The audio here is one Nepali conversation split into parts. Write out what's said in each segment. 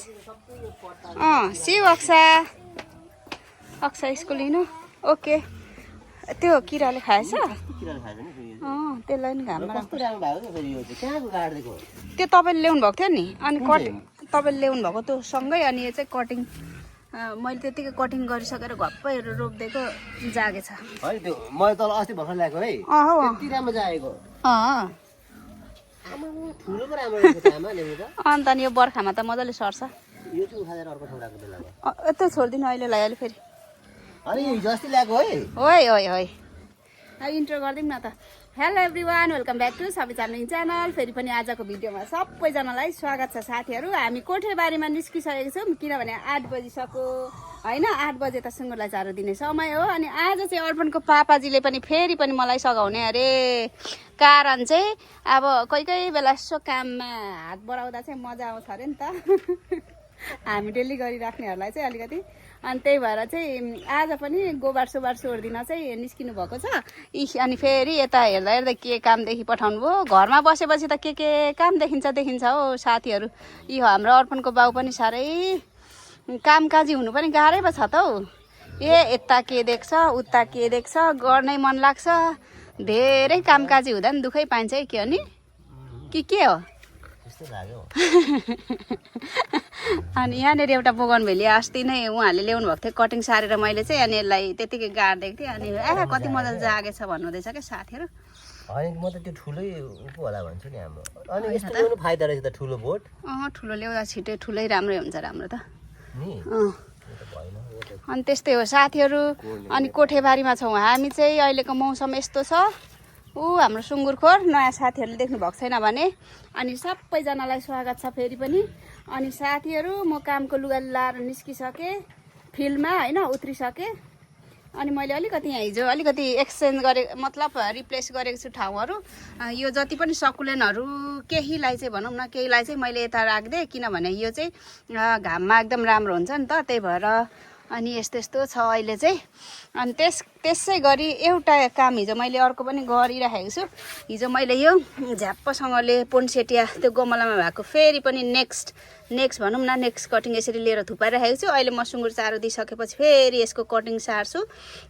सी यू अक्सा अक्सा स्कुल लिनु ओके त्यो किराले खाएछ त्यसलाई नि घाममा त्यो तपाईँले ल्याउनु भएको थियो नि अनि कटिङ तपाईँले ल्याउनु भएको त्यो सँगै अनि यो चाहिँ कटिङ मैले त्यतिकै कटिङ गरिसकेर घप्पै रोपिदिएको जागेछ मैले तल अस्ति भर्खर ल्याएको है यति राम्रो जागेको अन्त नि यो बर्खामा त मजाले सर्छ यो चाहिँ उखालेर अर्को ठाउँ राख्नु बेला यस्तो छोडिदिनु अहिले लगाइहाल्यो फेरि अनि हिजो अस्ति ल्याएको है ओइ ओइ ओइ इन्ट्रो गरिदिउँ न त hello everyone welcome back to सबै च्यानल फेरि पनि आजको भिडियोमा सबैजनालाई स्वागत छ साथीहरू हामी कोठेबारीमा निस्किसकेको छौँ किनभने 8 बजिसक्यो होइन 8 बजे त सुँगुरलाई चारो दिने समय हो अनि आज चाहिँ अर्पणको पापाजीले पनि फेरि पनि मलाई सघाउने अरे कारण चाहिँ अब कोही कोही बेला यसो काममा हात बढाउँदा चाहिँ मजा आउँछ अरे नि त हामी डेली गरिराख्नेहरूलाई चाहिँ अलिकति अनि त्यही भएर चाहिँ आज पनि गोबर सोबार सोहोर्दिन चाहिँ निस्किनु भएको छ अनि फेरि यता हेर्दा हेर्दा के कामदेखि पठाउनु भयो घरमा बसेपछि त के काम देखिन्छ हो साथीहरू यो हाम्रो अर्पणको बाउ पनि साह्रै कामकाजी हुनु पनि गाह्रै पो छ त हौ यता के देख्छ उता के देख्छ गर्नै मन लाग्छ धेरै कामकाजी हुँदा नि दुःखै पाइन्छ है के हो नि के हो अनि यहाँनिर एउटा बोगनभेलिया अस्ति नै उहाँहरूले ल्याउनु भएको थियो कटिङ सारेर मैले चाहिँ अनि यसलाई त्यतिकै गाडिदिएको थिएँ अनि कति मजाले जागेछ भन्नुहुँदैछ क्या साथीहरू होइन म त त्यो ठुलै होला भन्छु नि हाम्रो अनि यस्तो ल्याउनु फाइदा रहेछ त ठुलो बोट ठुलो ल्याउँदा छिटै ठुलै राम्रै हुन्छ राम्रो त अनि त्यस्तै हो साथीहरू अनि कोठेबारीमा छौँ हामी चाहिँ अहिलेको मौसम यस्तो छ हाम्रो सुँगुरखोर नयाँ साथीहरूले देख्नु भएको छैन भने अनि सबैजनालाई स्वागत छ फेरि पनि अनि साथीहरू म कामको लुगा लाएर निस्किसकेँ फिल्डमा होइन उत्रिसकेँ अनि मैले अलिकति यहाँ हिजो अलिकति एक्सचेन्ज गरे मतलब रिप्लेस गरेको छु ठाउँहरू यो जति पनि सकुलेन्टहरू केहीलाई चाहिँ भनौँ न केहीलाई चाहिँ मैले यता राखिदिएँ किनभने यो चाहिँ घाममा एकदम राम्रो हुन्छ नि त त्यही भएर अनि यस्तो छ अहिले चाहिँ अनि त्यसै गरी एउटा काम हिजो मैले अर्को पनि गरिराखेको छु हिजो मैले यो झ्याप्पसँगले पोन्सेटिया त्यो गमलामा भएको फेरि पनि नेक्स्ट भनौँ न नेक्स्ट कटिङ यसरी लिएर थुपाइराखेको छु अहिले म सुँगुर चारो दिइसकेपछि फेरि यसको कटिङ सार्छु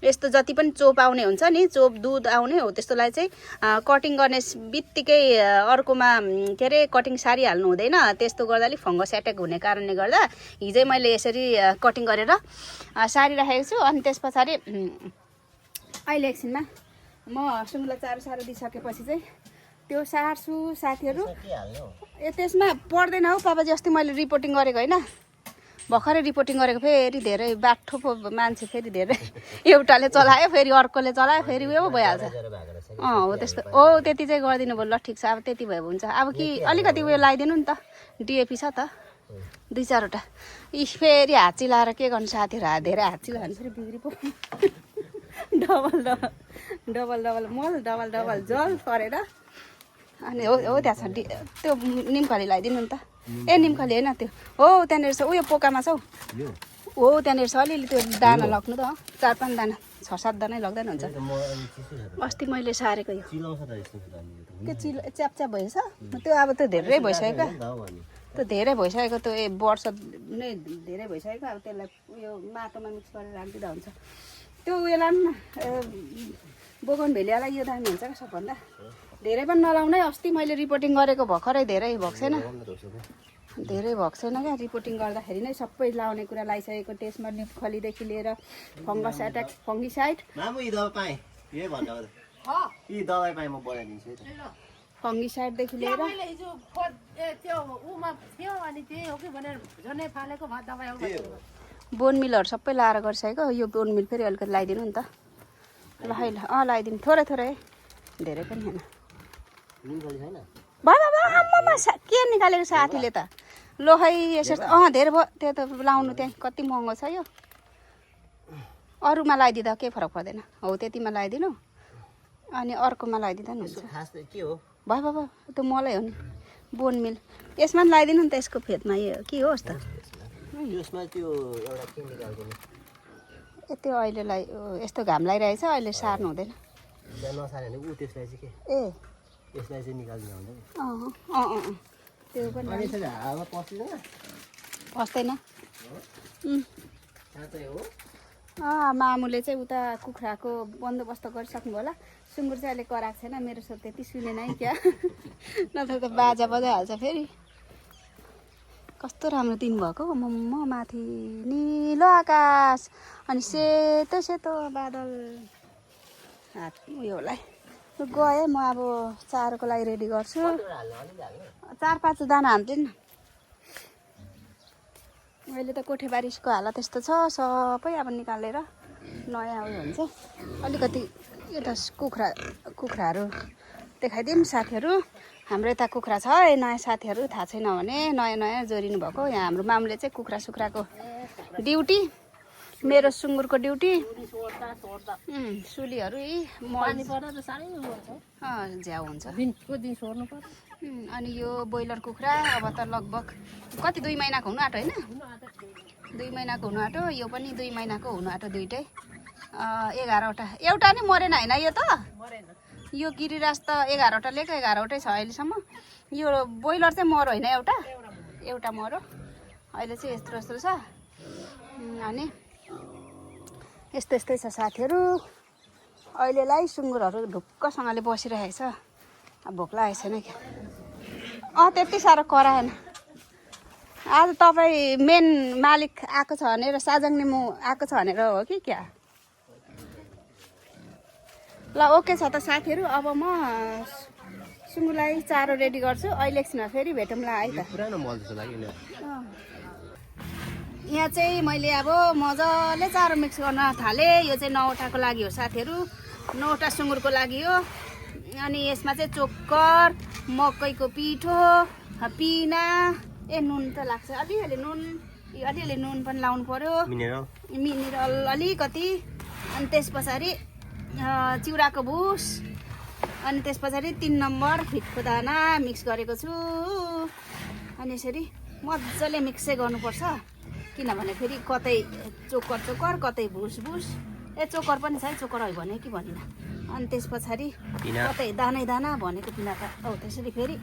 यस्तो जति पनि चोप आउने हुन्छ नि चोप दुध आउने हो त्यस्तोलाई चाहिँ कटिङ गर्ने बित्तिकै अर्कोमा के अरे कटिङ सारिहाल्नु हुँदैन त्यस्तो गर्दा अलिक फङ्गस एट्याक हुने कारणले गर्दा हिजै मैले यसरी कटिङ गरेर सारिराखेको छु अनि त्यस पछाडि अहिले एकछिनमा म सुँगुरलाई चारो दिइसकेपछि चाहिँ त्यो सार्छु साथीहरू त्यसमा पर्दैन हौ पापाजी अस्ति मैले रिपोर्टिङ गरेको होइन भर्खरै रिपोर्टिङ गरेको फेरि धेरै बाठो मान्छे फेरि धेरै एउटाले चलायो फेरि अर्कोले चलायो फेरि उयो भइहाल्छ हो त्यस्तो त्यति चाहिँ गरिदिनु भयो ल ठिक छ अब त्यति भयो हुन्छ अब कि अलिकति उयो लगाइदिनु नि त डिएपी छ त 2-4वटा फेरि हात चिलाएर के गर्नु साथीहरू धेरै हात चिलायो भने फेरि बिग्री पो डबल मल डबल जल परेर अनि हो त्यहाँ छ त्यो निमखली लगाइदिनु नि त निमखली होइन त्यो हो त्यहाँनिर छ उयो पोकामा छ हो त्यहाँनिर छ अलिअलि त्यो दाना लग्नु त 4-5 दाना 6-7 दानै लग्दैन हुन्छ अस्ति मैले सारेको यो त्यो च्याप भएछ त्यो अब त्यो धेरै भइसक्यो त्यो धेरै भइसकेको त्यो वर्ष नै धेरै भइसकेको अब त्यसलाई उयो माटोमा मिक्स गरेर राखिदिँदा हुन्छ त्यो उयोलाई पनि बोगनभेलियालाई यो दामी हुन्छ क्या सबभन्दा धेरै पनि नलाउनै अस्ति मैले रिपोर्टिङ गरेको भर्खरै धेरै भएको छैन क्या रिपोर्टिङ गर्दाखेरि नै सबै लाउने कुरा लगाइसकेको त्यसमा निमखलीदेखि लिएर फङ्गस एट्याक फङ्गिसाइड फङ्गिसाइडदेखि लिएर बोन मिलहरू सबै लाएर गरिसकेको यो बोन मिल फेरि अलिकति लगाइदिनु नि त लगाइदिनु थोरै धेरै पनि होइन बाबा के निकालेको साथीले त लो खै यसरी धेरै भयो त्यो त लाउनु त्यहाँ कति महँगो छ यो अरूमा लगाइदिँदा केही फरक पर्दैन हो त्यतिमा लगाइदिनु अनि अर्कोमा लगाइदिँदा नि हुन्छ भयो त्यो मलाई हो नि बोन मिल यसमा पनि लगाइदिनु नि त यसको फेदमा यो के होस् त त्यो अहिलेलाई यस्तो घाम लागिरहेछ अहिले सार्नु हुँदैन त्यो पनि फस्दैन साँच्चै हो मामुले चाहिँ उता कुखुराको बन्दोबस्त गरिसक्नु होला सुँगुर चाहिँ अहिले कराएको छैन मेरो स्वर त्यति सुनेन है क्या नत्र त बाजा बजाइहाल्छ फेरि कस्तो राम्रो दिन भएको मम्म माथि निलो आकाश अनि सेतो सेतो बादल हात उयोलाई गएँ म अब चारोको लागि रेडी गर्छु 4-5 दाना हान्छु नि अहिले त कोठेबारीको हालत यस्तो छ सबै अब निकालेर नयाँ उयो हुन्छ अलिकति यता कुखुराहरू देखाइदिउँ साथीहरू हाम्रो यता कुखुरा छ है नयाँ साथीहरू थाहा छैन भने नयाँ जोडिनु भएको यहाँ हाम्रो मामुले चाहिँ कुखुरा सुखुराको ड्युटी मेरो सुँगुरको ड्युटी सुलीहरू झ्याउ हुन्छ अनि यो ब्रोइलर कुखुरा अब त लगभग कति 2 महिनाको हुनु आँटो होइन 2 महिनाको हुनु आँटो यो पनि 2 महिनाको हुनु आँटो दुइटै 11वटा एउटा नै मरेन होइन यो त यो गिरिराज त 11वटा लिएको 11वटै छ अहिलेसम्म यो ब्रोइलर चाहिँ मरो होइन एउटा मरो अहिले चाहिँ यस्तो छ अनि यस्तै छ साथीहरू अहिलेलाई सुँगुरहरू ढुक्कसँगले बसिरहेको छ अब भोक लागेको छैन क्या त्यति साह्रो कराएन आज तपाईँ मेन मालिक आएको छ भनेर साजङ निमु आएको छ भनेर हो कि क्या ल ओके छ त साथीहरू अब म सुँगुरलाई चारो रेडी गर्छु अहिले एकछिनमा फेरि भेटौँला है त पुरानो मल जस्तो लाग्यो यहाँ चाहिँ मैले अब मजाले चारो मिक्स गर्न थालेँ यो चाहिँ 9वटाको लागि हो साथीहरू 9वटा सुँगुरको लागि हो अनि यसमा चाहिँ चोक्कर मकैको पिठो पिना नुन त लाग्छ अलिअलि नुन पनि लाउनु पर्यो मिनरल अलिकति अनि त्यस पछाडि चिउराको भुस अनि त्यस पछाडि 3 नम्बर फिटको दाना मिक्स गरेको छु अनि यसरी मजाले मिक्सै गर्नुपर्छ किनभने फेरि कतै चोकर कतै भुस चोकर पनि छ है चोकर है भने कि भनिन अनि त्यस पछाडि कतै दाना भनेको पिना त त्यसरी फेरि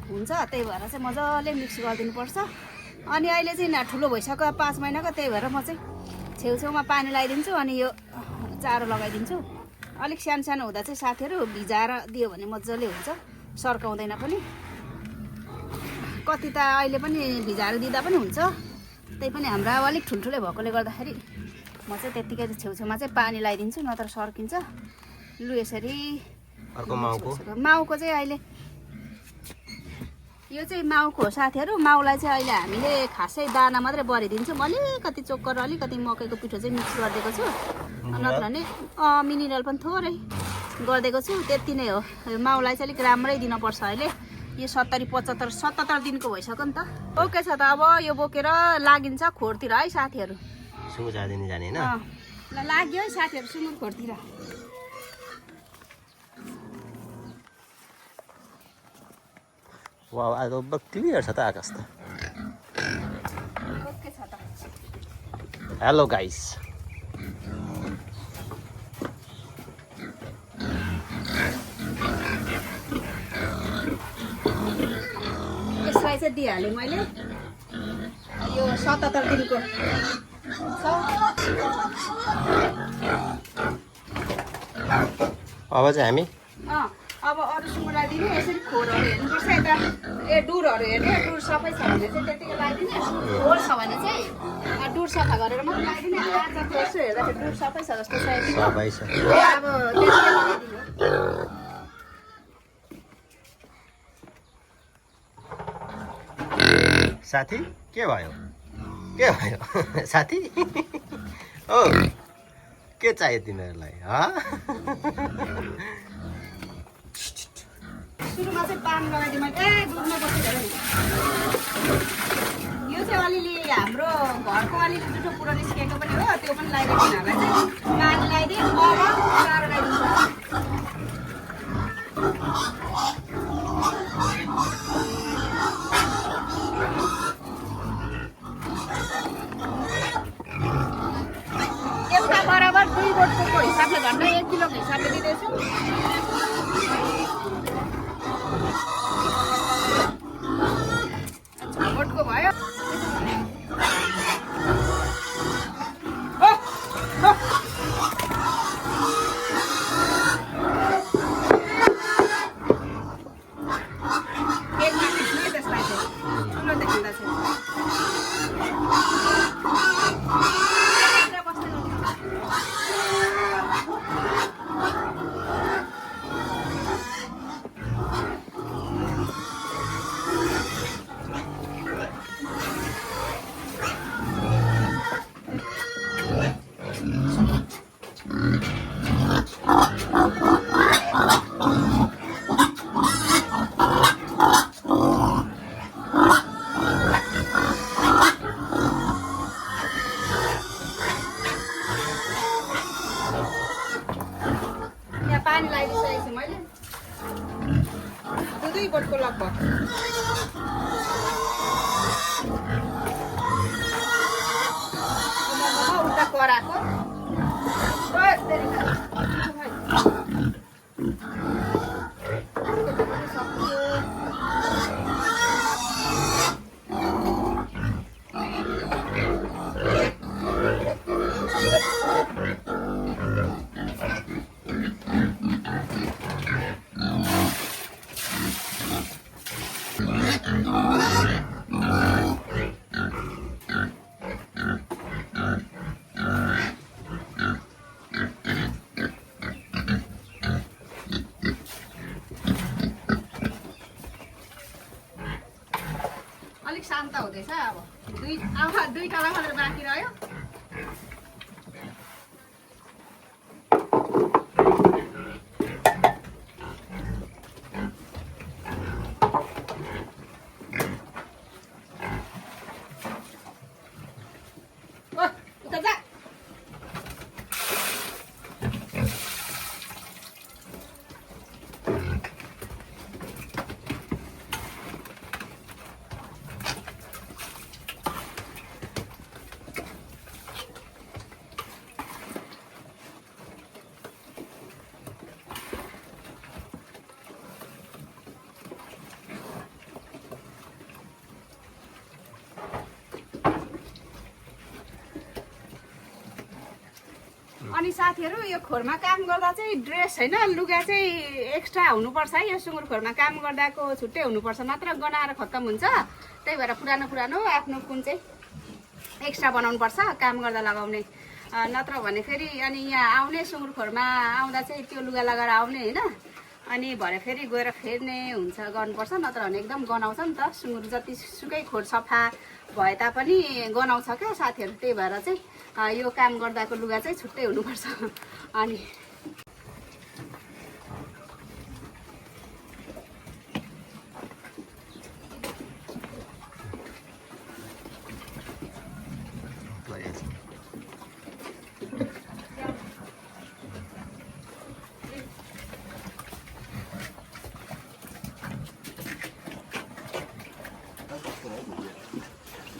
हुन्छ त्यही भएर चाहिँ मजाले मिक्स गरिदिनुपर्छ अनि अहिले चाहिँ ठुलो भइसक्यो 5 महिनाको त्यही भएर म चाहिँ छेउछेउमा पानी लगाइदिन्छु अनि यो चारो लगाइदिन्छु अलिक सानो हुँदा चाहिँ साथीहरू भिजाएर दियो भने मजाले हुन्छ सर्काउँदैन पनि कति त अहिले पनि भिजाएर दिँदा पनि हुन्छ त्यही पनि हाम्रो अलिक ठुल्ठुलै भएकोले गर्दाखेरि म चाहिँ त्यत्तिकै छेउछेउमा चाहिँ पानी लगाइदिन्छु नत्र सर्किन्छ लु यसरी अर्को माउको चाहिँ अहिले यो चाहिँ माउको हो साथीहरू माउलाई चाहिँ अहिले हामीले खासै दाना मात्रै बरिदिन्छौँ अलिकति चोक्कर अलिकति मकैको पिठो चाहिँ मिक्स गरिदिएको छु नत्र भने मिनरल पनि थोरै गरिदिएको छु त्यति नै हो माउलाई चाहिँ अलिक राम्रै दिनुपर्छ अहिले यो 70-75 दिनको भइसक्यो नि त ओके छ त अब यो बोकेर लागिन्छ खोरतिर है साथीहरू सुँगुर जाने हैन ल लाग्यो है साथीहरू सुँगुर खोरतिर वाउ आज क्लियर छ त आकाश त ओके छ त हेलो गाइस यसलाई चाहिँ दिइहालेँ मैले यो 77 दिनको अब चाहिँ हामी अब अरू सुँगुरलाई दिने यसरी खोरहरू हेर्नुपर्छ यता डुरहरू हेर्ने डुर सफै छ भने चाहिँ त्यतिकै लगाइदिने खोर छ भने चाहिँ डुर सफा गरेर मात्रै लगाइदिने आजको यसो हेर्दाखेरि डुर सफै छ जस्तो छ अब त्यतिकै लगाइदिने साथी के भयो साथी ओ के चाहियो तिमीहरूलाई सुरुमा चाहिँ पानी लगाइदिउँ मैले दुधमा बसेर यो चाहिँ अलिअलि हाम्रो घरको अलिअलि जुठो पुरो निस्केको पनि हो त्यो पनि लगाइदिउँ हामीलाई चाहिँ पानी लगाइदिउँ अब चारो लगाइदिउँ एउटा बराबर 2 गोठको हिसाबले भन्दा 1 किलोको हिसाबले दिँदैछु गोठको भयो पानी लगाइदिइसकेको छु मैले दुई बोटको लगभग उता कराको अलिक शान्त हुँदैछ अब दुई तला मात्र बाँकी रह्यो उता जा अनि साथीहरू यो खोरमा काम गर्दा चाहिँ ड्रेस होइन लुगा चाहिँ एक्स्ट्रा हुनुपर्छ है यो सुँगुर खोरमा काम गर्दाको छुट्टै हुनुपर्छ नत्र गनाएर खत्तम हुन्छ त्यही भएर पुरानो पुरानो आफ्नो कुन चाहिँ एक्स्ट्रा बनाउनुपर्छ काम गर्दा लगाउने नत्र भने फेरि अनि यहाँ आउने सुँगुर खोरमा आउँदा चाहिँ त्यो लुगा लगाएर आउने होइन अनि भरे फेरि गएर फेर्ने हुन्छ गर्नुपर्छ नत्र भने एकदम गनाउँछ नि त सुँगुर जतिसुकै खोर सफा भए तापनि गनाउँछ क्या साथीहरू त्यही भएर चाहिँ यो काम गर्दाको लुगा चाहिँ छुट्टै हुनुपर्छ अनि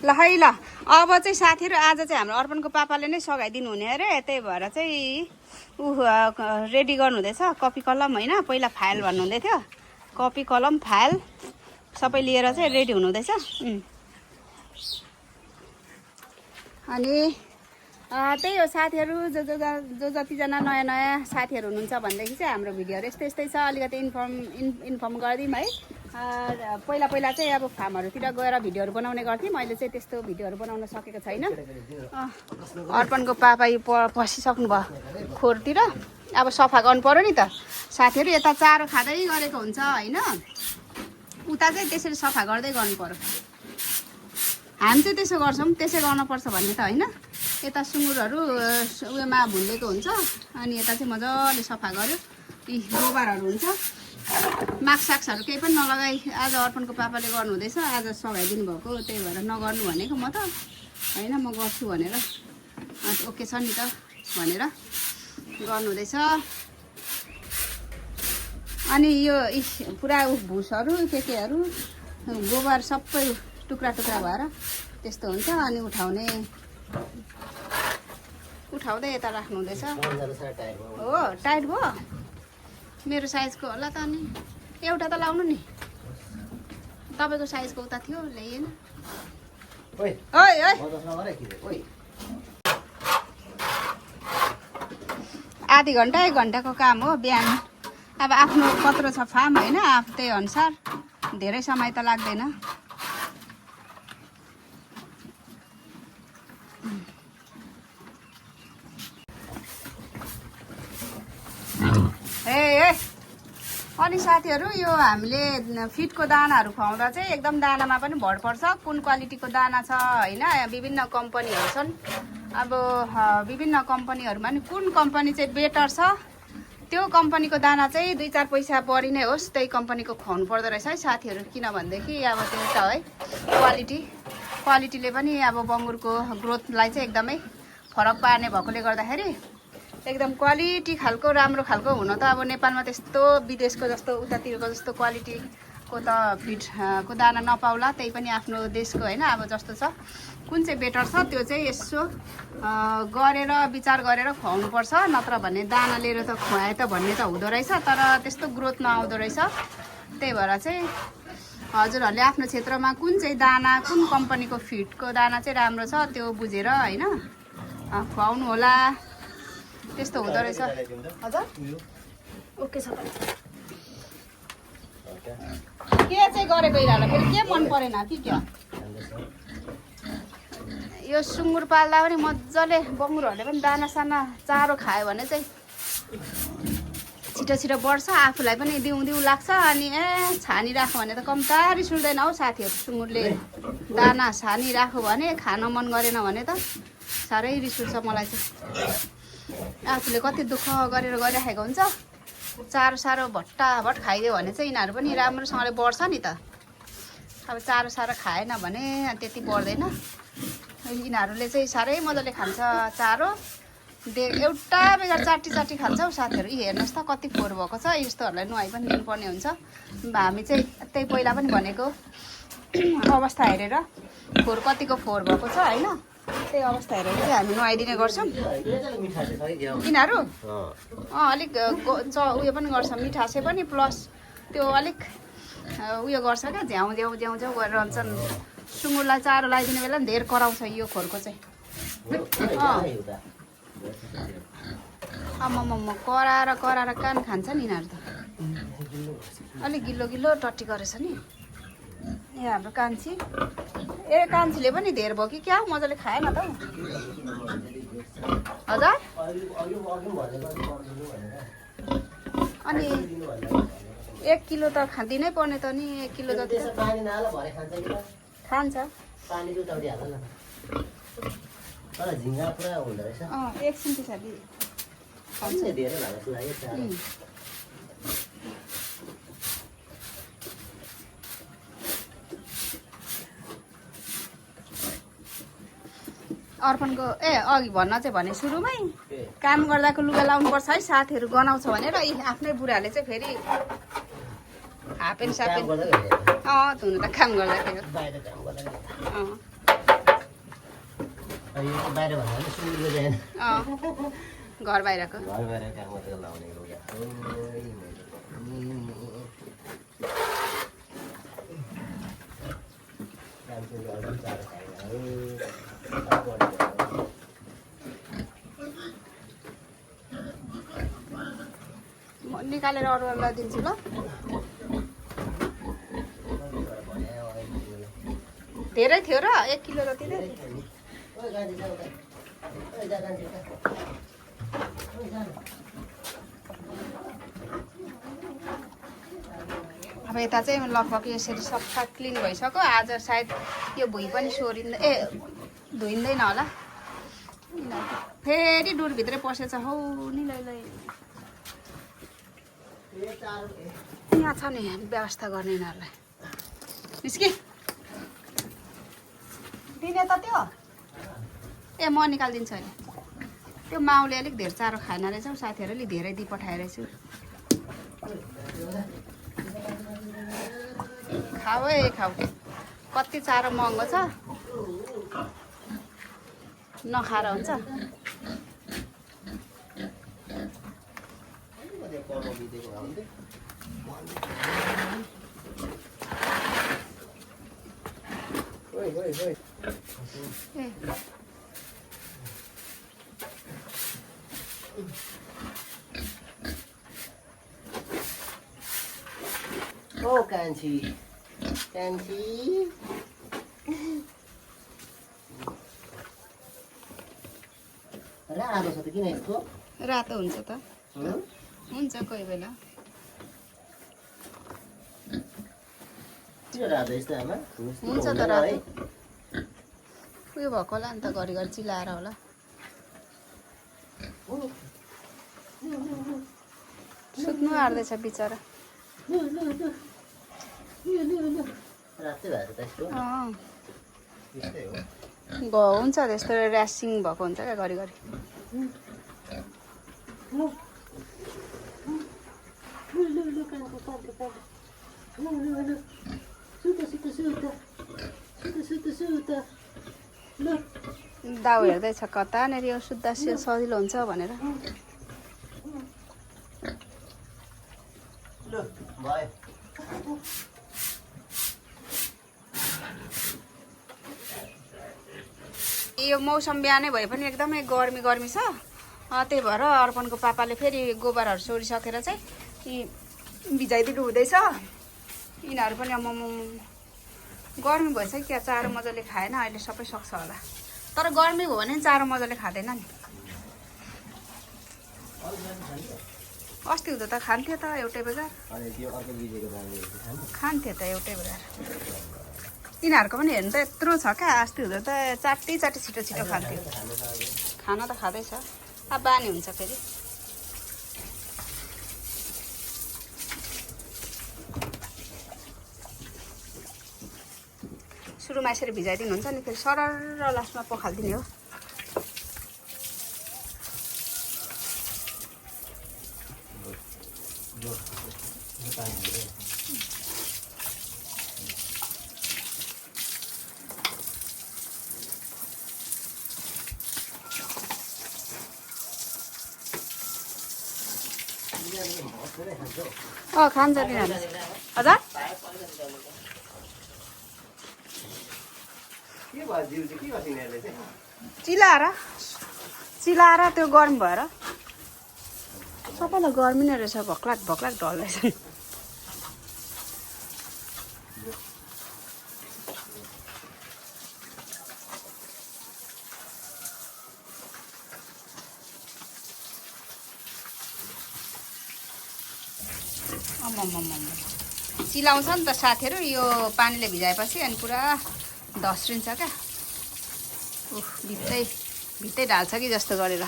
ल है ल अब चाहिँ साथीहरू आज चाहिँ हाम्रो अर्पणको पापाले नै सघाइदिनु हुने अरे त्यही भएर चाहिँ रेडी गर्नुहुँदैछ कपी कलम होइन पहिला फाइल भन्नुहुँदै थियो कपी कलम फाइल सबै लिएर चाहिँ रेडी हुनुहुँदैछ अनि त्यही हो साथीहरू जो जतिजना नयाँ नयाँ साथीहरू हुनुहुन्छ भनेदेखि चाहिँ हाम्रो भिडियोहरू यस्तै छ अलिकति इन्फर्म गरिदिउँ है पहिला चाहिँ अब फार्महरूतिर गएर भिडियोहरू बनाउने गर्थेँ मैले चाहिँ त्यस्तो भिडियोहरू बनाउन सकेको छैन अर्पणको पापा पसिसक्नु भयो खोरतिर अब सफा गर्नु पर्यो नि त साथीहरू यता चारो खाँदै गरेको हुन्छ होइन उता चाहिँ त्यसरी सफा गर्दै गर्नु पर्यो हामी चाहिँ त्यसो गर्छौँ त्यसै गर्नुपर्छ भन्ने त होइन यता सुँगुरहरू उयोमा भुलेको हुन्छ अनि यता चाहिँ मजाले सफा गर्यो यी गोबरहरू हुन्छ माक्ससाक्सहरू केही पनि नलगाई आज अर्पणको पापाले गर्नुहुँदैछ आज सघाइदिनु भएको त्यही भएर नगर्नु भनेको म त होइन म गर्छु भनेर ओके छ नि त भनेर गर्नुहुँदैछ अनि यो पुरा भुसहरू केहरू गोबर सबै टुक्रा टुक्रा भएर त्यस्तो हुन्छ अनि उठाउँदै यता राख्नु हुँदैछ हो टाइट भयो मेरो साइजको होला त अनि एउटा त लाउनु नि तपाईँको साइजको उता थियो ल्याइएन आधी घन्टा 1 घन्टाको काम हो बिहान अब आफ्नो कत्रो छ फार्म होइन त्यही अनुसार धेरै समय त लाग्दैन अनि साथीहरू यो हामीले फिडको दानाहरू खुवाउँदा चाहिँ एकदम दानामा पनि भर पर्छ कुन क्वालिटीको दाना छ होइन विभिन्न कम्पनीहरू छन् अब विभिन्न कम्पनीहरूमा नि कुन कम्पनी चाहिँ बेटर छ त्यो कम्पनीको दाना चाहिँ 2-4 पैसा बढी नै होस् त्यही कम्पनीको खुवाउनु पर्दो रहेछ है साथीहरू किनभनेदेखि अब त्यो त है क्वालिटीले पनि अब बङ्गुरको ग्रोथलाई चाहिँ एकदमै फरक पार्ने भएकोले गर्दाखेरि एकदम क्वालिटी खालको राम्रो खालको हुन त अब नेपालमा त्यस्तो विदेशको जस्तो उतातिरको जस्तो क्वालिटीको त फिडको दाना नपाउला त्यही पनि आफ्नो देशको होइन अब जस्तो छ कुन चाहिँ बेटर छ त्यो चाहिँ यसो गरेर विचार गरेर खुवाउनुपर्छ नत्र भने दाना लिएर त खुवाए त भन्ने त हुँदो रहेछ तर त्यस्तो ग्रोथ नआउँदो रहेछ त्यही भएर चाहिँ हजुरहरूले आफ्नो क्षेत्रमा कुन चाहिँ दाना कुन कम्पनीको फिडको दाना चाहिँ राम्रो छ त्यो बुझेर होइन खुवाउनु होला त्यस्तो हुँदो रहेछ हजुर ओके छ के चाहिँ गरेको इराला फेरि के मन परेन कि क्या यो सुँगुर पाल्दा पनि मजाले बङ्गुरहरूले पनि दाना साना चारो खायो भने चाहिँ छिटो छिटो बढ्छ आफूलाई पनि दिउँ लाग्छ अनि छानिराख्यो भने त कम्ता रिस उठ्दैन हौ साथीहरू सुँगुरले दाना छानिराख्यो भने खान मन गरेन भने त साह्रै रिस उठ्छ मलाई चाहिँ आफूले कति दुःख गरेर गरिराखेको हुन्छ चारो सारो भट्टाभट खाइदियो भने चाहिँ यिनीहरू पनि राम्रोसँगले बढ्छ नि त अब चारो सारो खाएन भने त्यति बढ्दैन यिनीहरूले चाहिँ साह्रै मजाले खान्छ चारो एउटा बेगर चाटी खान्छ हौ साथीहरू यी हेर्नुहोस् त कति फोहोर भएको छ यस्तोहरूलाई नुहाइ पनि दिनुपर्ने हुन्छ हामी चाहिँ त्यही पहिला पनि भनेको अवस्था हेरेर फोहोर कतिको फोहोर भएको छ होइन त्यही अवस्था हेरेर चाहिँ हामी नुहाइदिने गर्छौँ यिनीहरू अलिक उयो पनि गर्छ मिठासे पनि प्लस त्यो अलिक उयो गर्छ क्या झ्याउ गरेर रहन्छन् सुँगुरलाई चारो लगाइदिने बेला पनि धेर कराउँछ यो खोरको चाहिँ आम्माम कराएर कान खान्छ नि यिनीहरू त अलिक गिल्लो टट्टी गरेछ नि ए हाम्रो कान्छी कान्छीले पनि धेर भयो कि क्या मजाले खाएन त हजुर अनि 1 किलो त दिनै पर्ने त नि 1 किलो जति खान्छ एकछिन पछाडि अर्पणको अघि भन्न चाहिँ भने सुरुमै काम गर्दाको लुगा लाउनुपर्छ है साथीहरू गनाउँछ भनेर आफ्नै बुढाले चाहिँ फेरि हापेन सापेन धुनु त काम गर्दाखेरि घर बाहिरको निकालेर अरूलाई दिन्छु ल धेरै थियो र 1 किलो जति नै अब यता चाहिँ लगभग यसरी सफा क्लिन भइसक्यो आज सायद यो भुइँ पनि धोइँदैन होला फेरि डुरभित्रै पसेछ हौ नि लै यहाँ छ नि व्यवस्था गर्ने यिनीहरूलाई निस्कि दिने त त्यो म निकालिदिन्छु अहिले त्यो माउले अलिक धेरै चारो खाएन रहेछ हौ साथीहरू अलिक धेरै दिइ पठाइरहेछु खाऊ खाऊ कति चारो महँगो छ नखाएर हुन्छ कान्छी रातो छ त किन यस्तो रातो हुन्छ त हुन्छ कोही बेला किन रातो यस्तो आमा हुन्छ त रातो उयो भएको होला नि त घरिघरि चिलाएर होला सुत्नु आँट्दैछ बिचरा रातै भएको त यस्तो त्यस्तै हो हुन्छ त्यस्तो ऱ्यासिङ भएको हुन्छ क्या घरिघरि दाउ हेर्दैछ कतानिर यो सुत्दा सजिलो हुन्छ भनेर ल भयो यो मौसम बिहानै भए पनि एकदमै गर्मी गर्मी छ त्यही भएर अर्पणको पापाले फेरि गोबरहरू सोरिसकेर चाहिँ यी भिजाइदिनु हुँदैछ यिनीहरू पनि गर्मी भइसक्यो क्या चारो मजाले खाएन अहिले सबै सक्छ होला तर गर्मी हो भने चारो मजाले खाँदैन नि अस्ति हुँदा त खान्थ्यो त एउटै बजार खान्थ्यो त एउटै बजार यिनीहरूको पनि हेर्नु त यत्रो छ क्या अस्ति हुँदा त चाटी छिटो छिटो खान्थ्यो खाना त खाँदैछ अब बानी हुन्छ फेरि सुरुमा यसरी भिजाइदिनुहुन्छ नि फेरि सरर लास्टमा पखालिदिने हो खान्छ तिनीहरूले हजुर चिलाएर त्यो गरम भएर सबैलाई गर्मी नै रहेछ भक्लाक ढल्दैछ चिलाउँछ नि त साथीहरू यो पानीले भिजाएपछि अनि पुरा धस्रिन्छ क्या भित्तै ढाल्छ कि जस्तो गरेर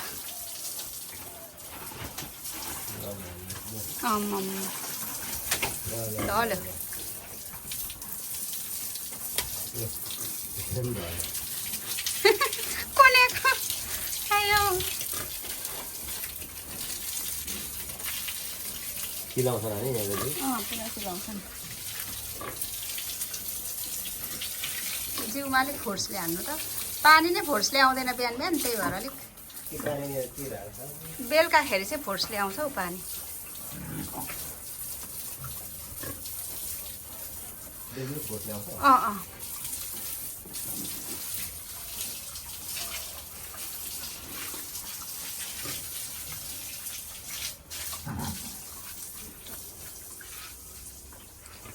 ढल्यो कोनेको आयो चिलाउँछ नि पुरा चिलाउँछ नि जिउमा अलिक फोर्सले हान्नु त पानी नै फोर्सले आउँदैन बिहान बिहान त्यही भएर अलिक बेलुकाखेरि चाहिँ फोर्सले आउँछ हौ पानी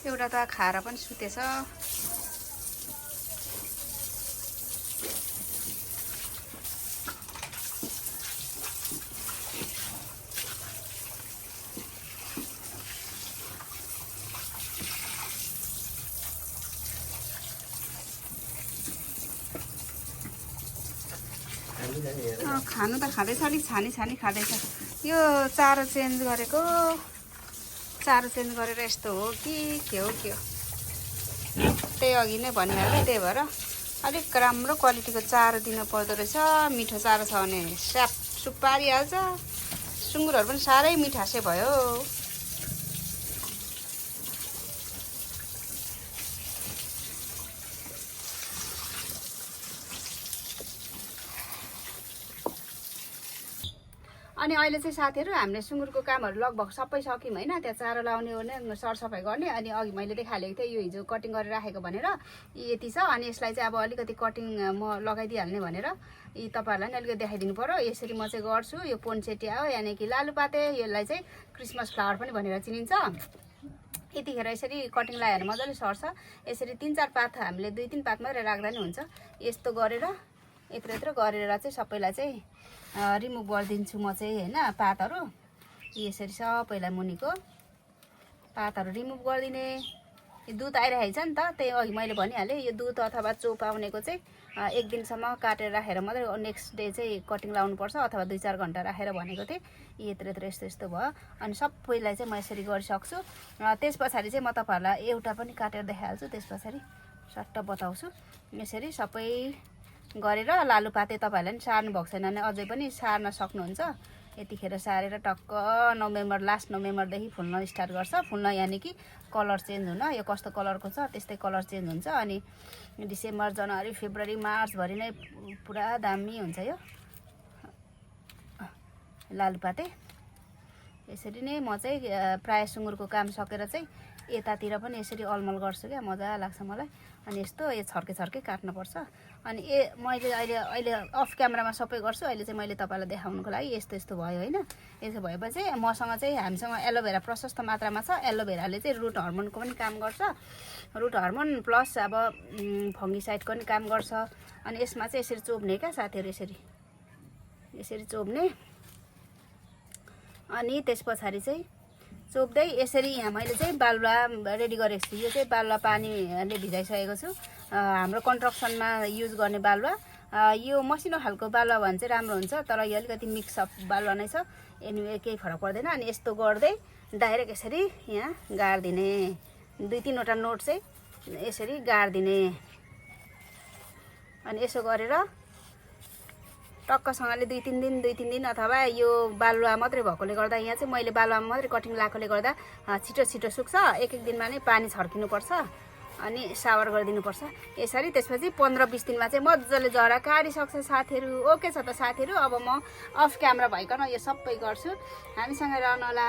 एउटा त खाएर पनि सुतेछ खानु त खाँदैछ अलिक छानी खाँदैछ यो चारो चेन्ज गरेर यस्तो हो कि के हो त्यही अघि नै भनिहालेँ त्यही भएर अलिक राम्रो क्वालिटीको चारो दिनु पर्दो रहेछ मिठो चारो छ भने स्याप सुप पारिहाल्छ सुँगुरहरू पनि साह्रै मिठासे भयो अनि अहिले चाहिँ साथीहरू हामीले सुँगुरको कामहरू लगभग सबै सक्यौँ होइन त्यहाँ चारो लाउने ओर्ने सरसफाइ गर्ने अनि अघि मैले देखालेको थिएँ यो हिजो कटिङ गरेर राखेको भनेर यति छ अनि यसलाई चाहिँ अब अलिकति कटिङ म लगाइदिइहाल्ने भनेर यी तपाईँहरूलाई नि अलिकति देखाइदिनु पर्यो यसरी म चाहिँ गर्छु यो पोन्चेटिया हो यानि कि लालुपाते यसलाई चाहिँ क्रिसमस फ्लावर पनि भनेर चिनिन्छ यतिखेर यसरी कटिङ लगाएर मजाले सर्छ यसरी 3-4 पात हामीले 2-3 पात मात्रै राख्दा नि हुन्छ यस्तो गरेर यत्रो गरेर चाहिँ सबैलाई चाहिँ रिमुभ गरिदिन्छु म चाहिँ होइन पातहरू यसरी सबैलाई मुनिको पातहरू रिमुभ गरिदिने दुध आइरहेको छ नि त, त्यही अघि मैले भनिहालेँ। यो दुध अथवा चोप आउनेको चाहिँ 1 दिनसम्म काटेर राखेर मात्रै नेक्स्ट डे चाहिँ कटिङ लाउनुपर्छ अथवा 2-4 घन्टा राखेर भनेको थिएँ। यत्रो यस्तो यस्तो भयो। अनि सबैलाई चाहिँ म यसरी गरिसक्छु। त्यस पछाडि चाहिँ म तपाईँहरूलाई एउटा पनि काटेर देखाइहाल्छु, त्यस पछाडि सट्ट बताउँछु। यसरी सबै गरेर लालुपाते तपाईँहरूले पनि सार्नु भएको छैन भने अझै पनि सार्न सक्नुहुन्छ। यतिखेर सारेर टक्क लास्ट नोभेम्बरदेखि फुल्न स्टार्ट गर्छ। फुल्न यानि कि कलर चेन्ज हुन, यो कस्तो कलरको छ त्यस्तै कलर चेन्ज हुन्छ। अनि डिसेम्बर, जनवरी, फेब्रुअरी, मार्चभरि नै पुरा दामी हुन्छ यो लालुपाते। यसरी नै म चाहिँ प्रायः सुँगुरको काम सकेर चाहिँ यतातिर पनि यसरी अलमल गर्छु क्या, मजा लाग्छ मलाई। अनि यस्तो यो छर्के छर्के काट्नुपर्छ। अनि मैले अहिले अफ क्यामेरामा सबै गर्छु। अहिले चाहिँ मैले तपाईँलाई देखाउनुको लागि यस्तो यस्तो भयो होइन। यसो भएपछि हामीसँग एलोभेरा प्रशस्त मात्रामा छ। एलोभेराले चाहिँ रुट हर्मोनको पनि काम गर्छ, रुट हर्मोन प्लस अब फङ्गिसाइडको पनि काम गर्छ। अनि यसमा चाहिँ यसरी चोप्ने क्या साथीहरू, यसरी चोप्ने। अनि त्यस पछाडि चाहिँ चोप्दै यसरी यहाँ मैले चाहिँ बालुवा रेडी गरेको छु। यो चाहिँ बालुवा पानीले भिजाइसकेको छु। हाम्रो कन्स्ट्रक्सनमा युज गर्ने बालुवा। यो मसिनो खालको बालुवा भने चाहिँ राम्रो हुन्छ, तर यो अलिकति मिक्सअप बालुवा नै छ। एनिवे केही फरक पर्दैन। अनि यस्तो गर्दै डाइरेक्ट यसरी यहाँ गाडिदिने, 2-3वटा नोट चाहिँ यसरी गाडिदिने। अनि यसो गरेर टक्कसँगले 2-3 दिन अथवा यो बालुवा मात्रै भएकोले गर्दा, यहाँ चाहिँ मैले बालुवामा मात्रै कटिङ लगाएकोले गर्दा छिटो सुक्छ। 1-1 दिनमा नै पानी छर्किनुपर्छ अनि सावर गरिदिनुपर्छ यसरी। त्यसपछि 15-20 दिनमा चाहिँ मजाले जरा काटिसक्छ साथीहरू। ओके छ त साथीहरू, अब म अफ क्यामेरा भइकन यो सबै गर्छु। हामीसँग रहनुहोला।